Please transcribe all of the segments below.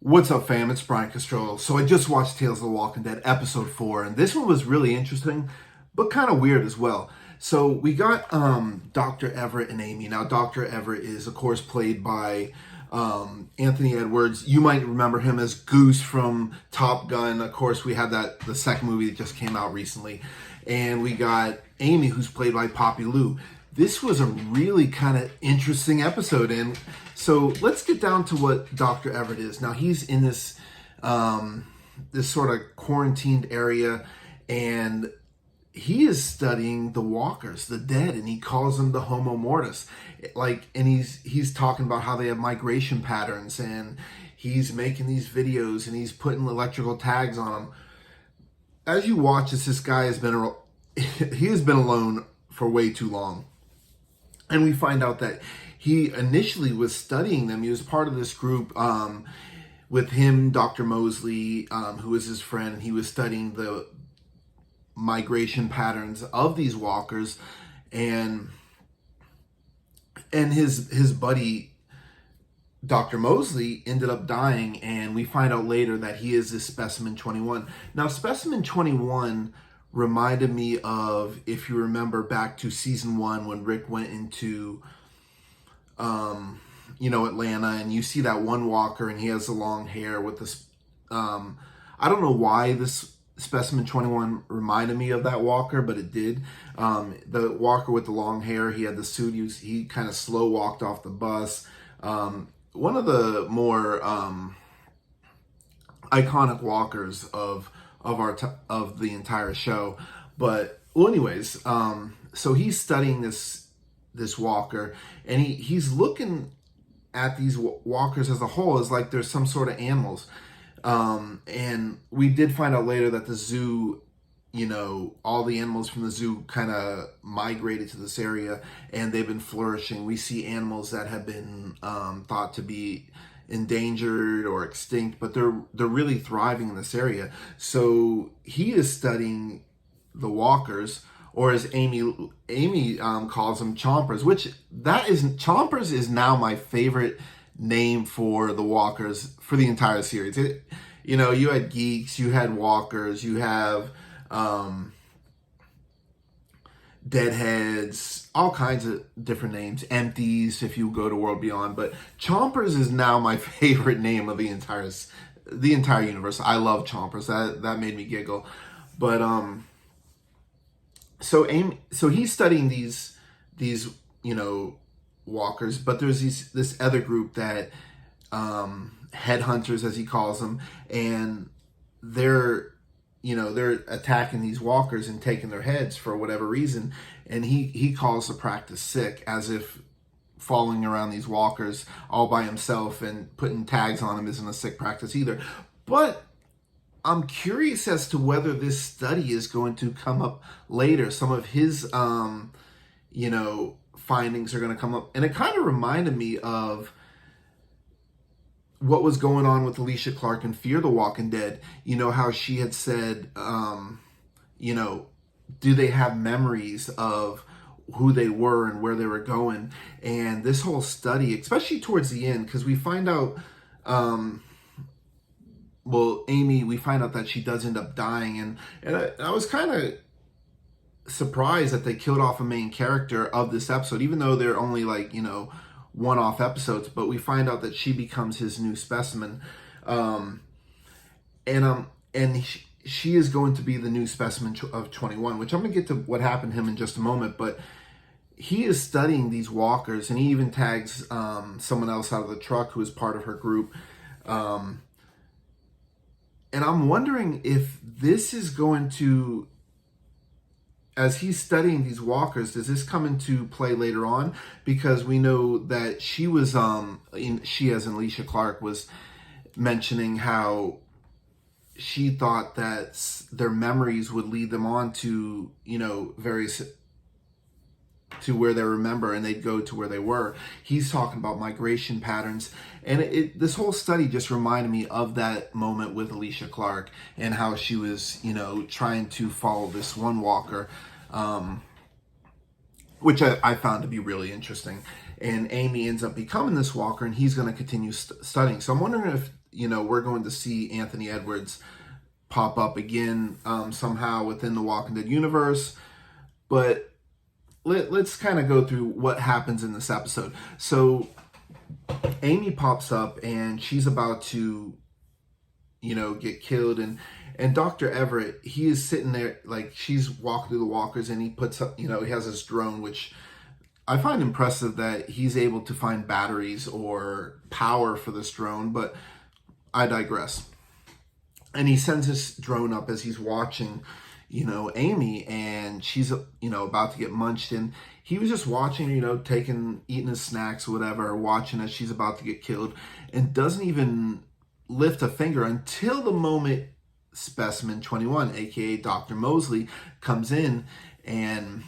What's up, fam? It's Brian Castro. So I just watched Tales of the Walking Dead episode 4, and this one was really interesting, but kind of weird as well. So we got Dr. Everett and Amy. Now, Dr. Everett is, of course, played by Anthony Edwards. You might remember him as Goose from Top Gun. Of course, we had the second movie that just came out recently. And we got Amy, who's played by Poppy Lou. This was a really kind of interesting episode, and so let's get down to what Dr. Everett is. Now he's in this sort of quarantined area, and he is studying the walkers, the dead, and he calls them the Homo mortis. And he's talking about how they have migration patterns, and he's making these videos, and he's putting electrical tags on them. As you watch this guy he has been alone for way too long. And we find out that he initially was studying them. He was part of this group with him, Dr. Mosley, who was his friend, and he was studying the migration patterns of these walkers. And his buddy, Dr. Mosley, ended up dying, and we find out later that he is this Specimen 21. Now, Specimen 21 reminded me of, if you remember back to season 1 when Rick went into Atlanta, and you see that one walker and he has the long hair with this I don't know why this Specimen 21 reminded me of that walker, but it did. The walker with the long hair, he had the suit, he kind of slow walked off the bus. One of the more iconic walkers of the entire show. But well, anyways, so he's studying this walker, and he's looking at these walkers as a whole as like there's some sort of animals. And we did find out later that the zoo, all the animals from the zoo kind of migrated to this area, and they've been flourishing. We see animals that have been thought to be endangered or extinct, but they're really thriving in this area. So he is studying the walkers, or as Amy calls them, chompers, chompers is now my favorite name for the walkers for the entire series. You had geeks, you had walkers, you have deadheads, all kinds of different names, empties if you go to World Beyond, but chompers is now my favorite name of the entire universe. I love chompers. That made me giggle. But so he's studying these walkers, but there's this other group that headhunters, as he calls them, and they're attacking these walkers and taking their heads for whatever reason. And he calls the practice sick, as if following around these walkers all by himself and putting tags on them isn't a sick practice either. But I'm curious as to whether this study is going to come up later. Some of his, findings are going to come up. And it kind of reminded me of what was going on with Alicia Clark in Fear the Walking Dead. How she had said, do they have memories of who they were and where they were going? And this whole study, especially towards the end, because we find out, Amy, we find out that she does end up dying. And I was kind of surprised that they killed off a main character of this episode, even though they're only one-off episodes, but we find out that she becomes his new specimen. She is going to be the new specimen of 21, which I'm going to get to what happened to him in just a moment. But he is studying these walkers, and he even tags someone else out of the truck who is part of her group. And I'm wondering if this is going to, as he's studying these walkers, does this come into play later on? Because we know that she was, she as in Alicia Clark, was mentioning how she thought that their memories would lead them on to, to where they remember, and they'd go to where they were. He's talking about migration patterns, and this whole study just reminded me of that moment with Alicia Clark and how she was, trying to follow this one walker, which I found to be really interesting. And Amy ends up becoming this walker, and he's going to continue studying. So I'm wondering we're going to see Anthony Edwards pop up again somehow within the Walking Dead universe. But let's kind of go through what happens in this episode. So Amy pops up and she's about to, get killed. And Dr. Everett, he is sitting there, like, she's walking through the walkers, and he puts up, he has this drone, which I find impressive that he's able to find batteries or power for this drone, but I digress. And he sends this drone up as he's watching, Amy, and she's, about to get munched. And he was just watching, eating his snacks or whatever, watching as she's about to get killed, and doesn't even lift a finger until the moment Specimen 21, aka Dr. Mosley, comes in, and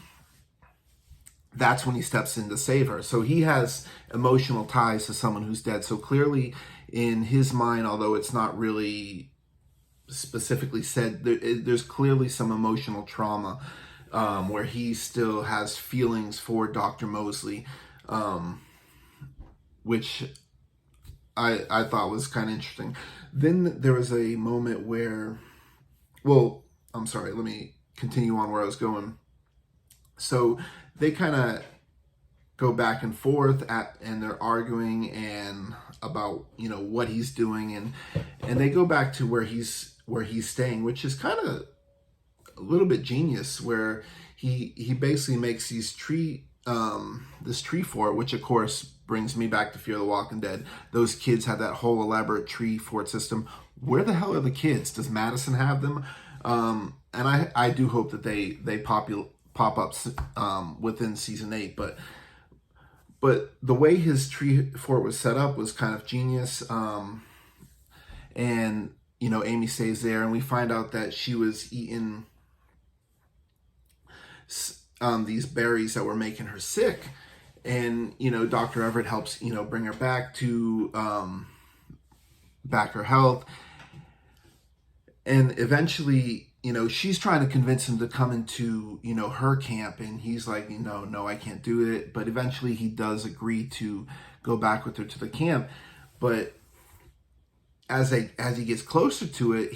that's when he steps in to save her. So he has emotional ties to someone who's dead. So clearly in his mind, although it's not really specifically said, there's clearly some emotional trauma where he still has feelings for Dr. Mosley, which I thought was kind of interesting. Then there was a moment where, I'm sorry, let me continue on where I was going. So they kind of go back and forth and they're arguing and about, what he's doing, and they go back to where he's staying, which is kind of a little bit genius, where he basically makes these this tree fort, which of course brings me back to Fear the Walking Dead. Those kids had that whole elaborate tree fort system. Where the hell are the kids? Does Madison have them? And I do hope that they pop up within season 8, but the way his tree fort was set up was kind of genius. And Amy stays there, and we find out that she was eating these berries that were making her sick. And, Dr. Everett helps, bring her back to back her health. And eventually, she's trying to convince him to come into, her camp. And he's like, no, I can't do it. But eventually he does agree to go back with her to the camp. But as he gets closer to it,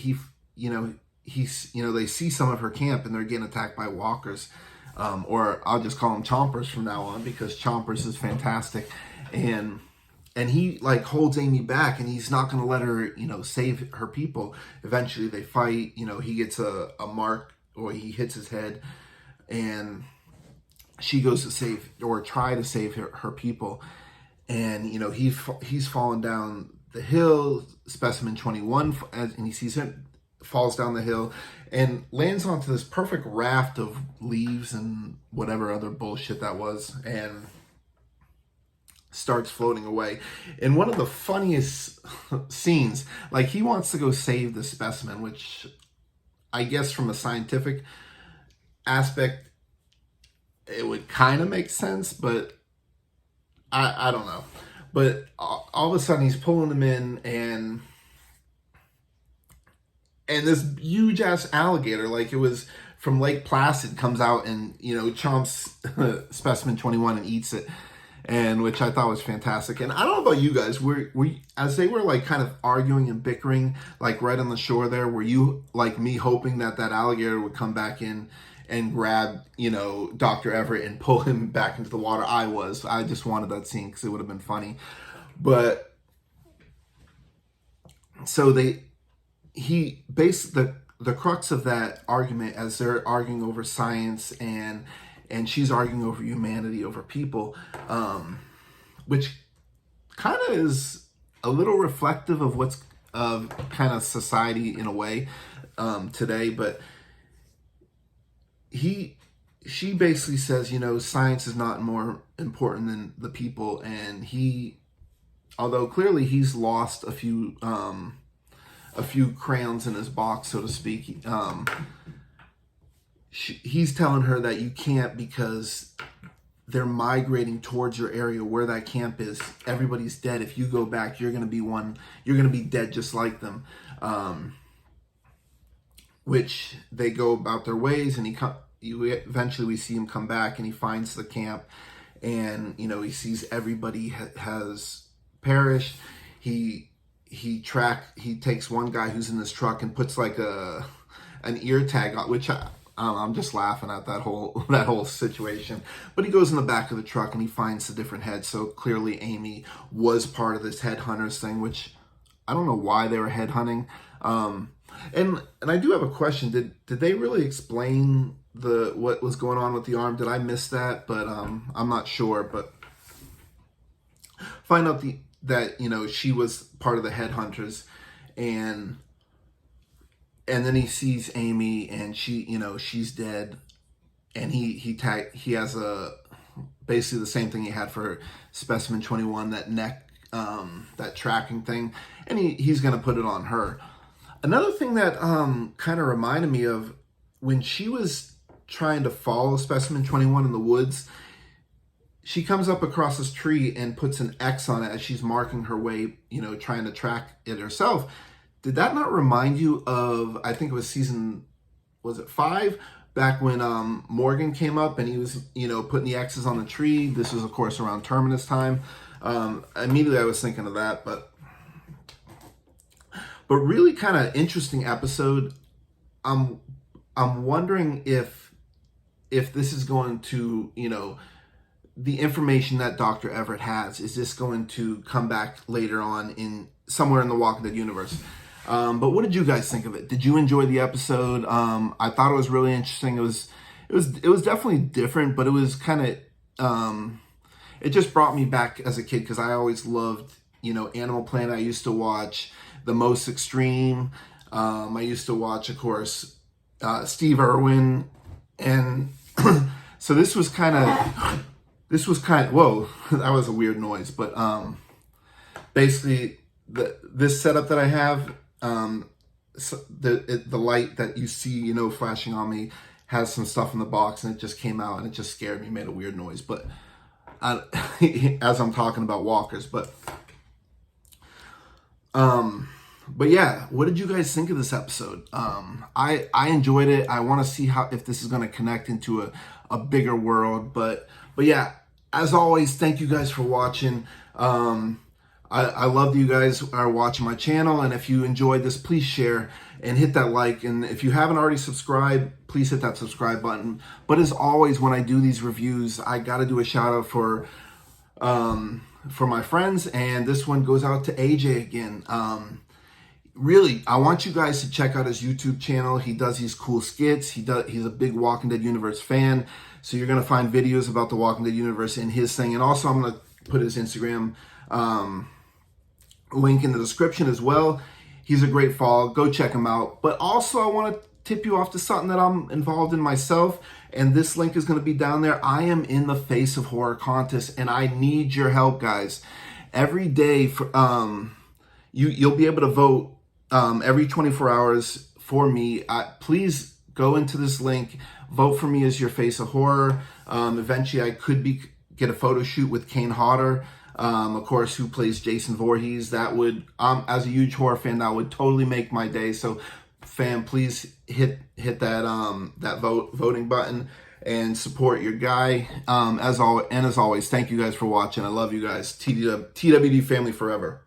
they see some of her camp, and they're getting attacked by walkers. Or I'll just call them chompers from now on, because chompers is fantastic. And he holds Amy back, and he's not going to let her, save her people. Eventually they fight, he gets a mark, or he hits his head, and she goes to try to save her people. And, he's fallen down the hill, Specimen 21, and he sees him, falls down the hill and lands onto this perfect raft of leaves and whatever other bullshit that was, and starts floating away. And one of the funniest scenes, he wants to go save the specimen, which I guess from a scientific aspect it would kind of make sense, but I don't know. But all of a sudden he's pulling them in, and this huge ass alligator, like it was from Lake Placid, comes out and chomps Specimen 21 and eats it, and which I thought was fantastic. And I don't know about you guys, we as they were kind of arguing and bickering right on the shore there, were you like me hoping that alligator would come back in and grab Dr. Everett and pull him back into the water? I just wanted that scene because it would have been funny. But so he based the crux of that argument, as they're arguing over science and she's arguing over humanity, over people, which kind of is a little reflective of what's of kind of society in a way today. But she basically says, science is not more important than the people, and although clearly he's lost a few crayons in his box, so to speak, he's telling her that you can't, because they're migrating towards your area where that camp is. Everybody's dead. If you go back, you're going to be dead just like them. Which they go about their ways, and eventually we see him come back, and he finds the camp, and he sees everybody has perished. He he takes one guy who's in this truck and puts like an ear tag on, which I'm just laughing at that whole situation. But he goes in the back of the truck and he finds the different heads. So clearly Amy was part of this headhunters thing, which I don't know why they were headhunting. And I do have a question. Did they really explain what was going on with the arm? Did I miss that? But I'm not sure. But find out that she was part of the headhunters, and then he sees Amy and she's dead, and he has basically the same thing he had for specimen 21, that neck, that tracking thing, and he's gonna put it on her. Another thing that kind of reminded me of when she was trying to follow specimen 21 in the woods, she comes up across this tree and puts an X on it as she's marking her way, trying to track it herself. Did that not remind you of, I think it was season, was it 5? Back when Morgan came up and he was, putting the X's on the tree. This was, of course, around Terminus time. Immediately I was thinking of that, but really kind of interesting episode. I'm wondering if this is going to, the information that Dr. Everett has, is this going to come back later on in somewhere in the Walking Dead universe? But what did you guys think of it? Did you enjoy the episode? I thought it was really interesting. It was definitely different, but it was kind of, it just brought me back as a kid, because I always loved, Animal Planet. I used to watch The Most Extreme. I used to watch, of course, Steve Irwin. And so this was kind of, whoa, that was a weird noise. But basically, this setup that I have, the light that you see, flashing on me, has some stuff in the box, and it just came out and it just scared me, made a weird noise. But as I'm talking about walkers, but yeah, what did you guys think of this episode? I enjoyed it. I want to see if this is going to connect into a bigger world, but yeah, as always, thank you guys for watching. I love that you guys are watching my channel, and if you enjoyed this, please share and hit that like, and if you haven't already subscribed, please hit that subscribe button. But as always, when I do these reviews, I got to do a shout out for my friends, and this one goes out to AJ again. Really, I want you guys to check out his YouTube channel. He does these cool skits. He's a big Walking Dead universe fan, so you're gonna find videos about the Walking Dead universe in his thing. And also, I'm gonna put his Instagram link in the description as well. He's a great follow. Go check him out. But also, I want to tip you off to something that I'm involved in myself, and this link is going to be down there. I am in the Face of Horror contest, and I need your help, guys. Every day, for you'll be able to vote every 24 hours for me. Please go into this link, vote for me as your Face of Horror. Eventually, I could get a photo shoot with Kane Hodder, of course, who plays Jason Voorhees. That would, as a huge horror fan, that would totally make my day. So, fam, please hit that voting button and support your guy. As always, thank you guys for watching. I love you guys. TWD family forever.